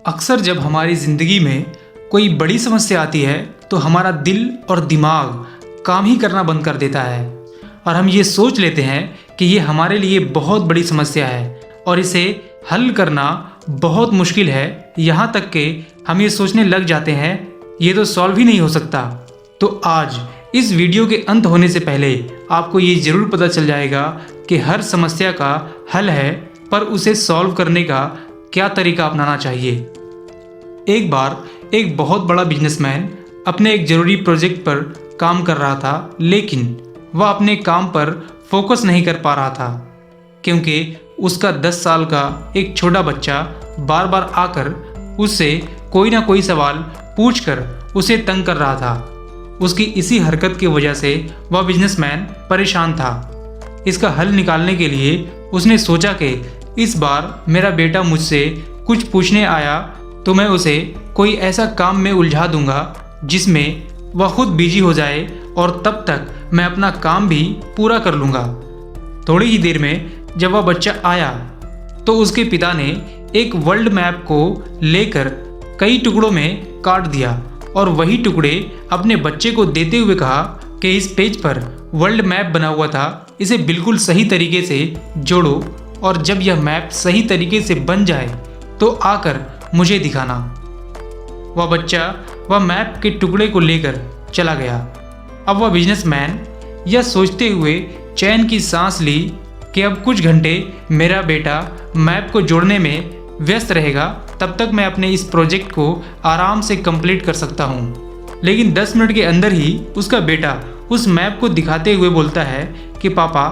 अक्सर जब हमारी ज़िंदगी में कोई बड़ी समस्या आती है तो हमारा दिल और दिमाग काम ही करना बंद कर देता है और हम ये सोच लेते हैं कि ये हमारे लिए बहुत बड़ी समस्या है और इसे हल करना बहुत मुश्किल है। यहाँ तक कि हम ये सोचने लग जाते हैं ये तो सॉल्व ही नहीं हो सकता। तो आज इस वीडियो के अंत होने से पहले आपको ये ज़रूर पता चल जाएगा कि हर समस्या का हल है, पर उसे सॉल्व करने का क्या तरीका अपनाना चाहिए। एक बार एक बहुत बड़ा बिजनेसमैन अपने एक ज़रूरी प्रोजेक्ट पर काम कर रहा था, लेकिन वह अपने काम पर फोकस नहीं कर पा रहा था क्योंकि उसका 10 साल का एक छोटा बच्चा बार बार आकर उससे कोई ना कोई सवाल पूछकर उसे तंग कर रहा था। उसकी इसी हरकत की वजह से वह बिजनेसमैन परेशान था। इसका हल निकालने के लिए उसने सोचा कि इस बार मेरा बेटा मुझसे कुछ पूछने आया तो मैं उसे कोई ऐसा काम में उलझा दूंगा जिसमें वह खुद बिजी हो जाए और तब तक मैं अपना काम भी पूरा कर लूँगा। थोड़ी ही देर में जब वह बच्चा आया तो उसके पिता ने एक वर्ल्ड मैप को लेकर कई टुकड़ों में काट दिया और वही टुकड़े अपने बच्चे को देते हुए कहा कि इस पेज पर वर्ल्ड मैप बना हुआ था, इसे बिल्कुल सही तरीके से जोड़ो और जब यह मैप सही तरीके से बन जाए तो आकर मुझे दिखाना। वह बच्चा वह मैप के टुकड़े को लेकर चला गया। अब वह बिजनेसमैन यह सोचते हुए चैन की सांस ली कि अब कुछ घंटे मेरा बेटा मैप को जोड़ने में व्यस्त रहेगा, तब तक मैं अपने इस प्रोजेक्ट को आराम से कंप्लीट कर सकता हूँ। लेकिन 10 मिनट के अंदर ही उसका बेटा उस मैप को दिखाते हुए बोलता है कि पापा,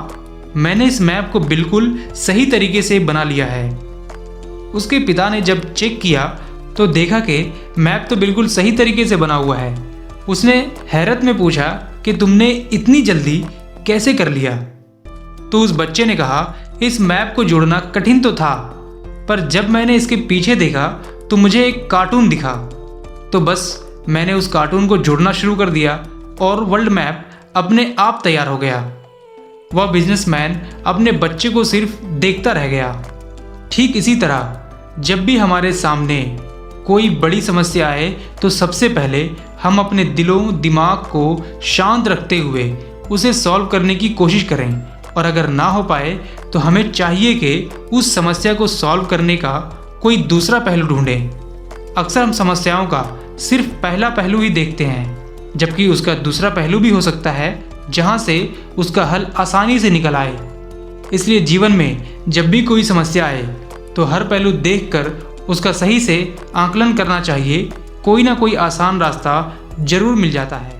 मैंने इस मैप को बिल्कुल सही तरीके से बना लिया है। उसके पिता ने जब चेक किया तो देखा कि मैप तो बिल्कुल सही तरीके से बना हुआ है। उसने हैरत में पूछा कि तुमने इतनी जल्दी कैसे कर लिया? तो उस बच्चे ने कहा, इस मैप को जोड़ना कठिन तो था, पर जब मैंने इसके पीछे देखा तो मुझे एक कार्टून दिखा, तो बस मैंने उस कार्टून को जोड़ना शुरू कर दिया और वर्ल्ड मैप अपने आप तैयार हो गया। वह बिजनेसमैन अपने बच्चे को सिर्फ देखता रह गया। ठीक इसी तरह जब भी हमारे सामने कोई बड़ी समस्या आए तो सबसे पहले हम अपने दिलों दिमाग को शांत रखते हुए उसे सॉल्व करने की कोशिश करें, और अगर ना हो पाए तो हमें चाहिए कि उस समस्या को सॉल्व करने का कोई दूसरा पहलू ढूंढें। अक्सर हम समस्याओं का सिर्फ पहला पहलू ही देखते हैं, जबकि उसका दूसरा पहलू भी हो सकता है जहां से उसका हल आसानी से निकल आए। इसलिए जीवन में जब भी कोई समस्या आए तो हर पहलू देखकर उसका सही से आकलन करना चाहिए। कोई ना कोई आसान रास्ता जरूर मिल जाता है।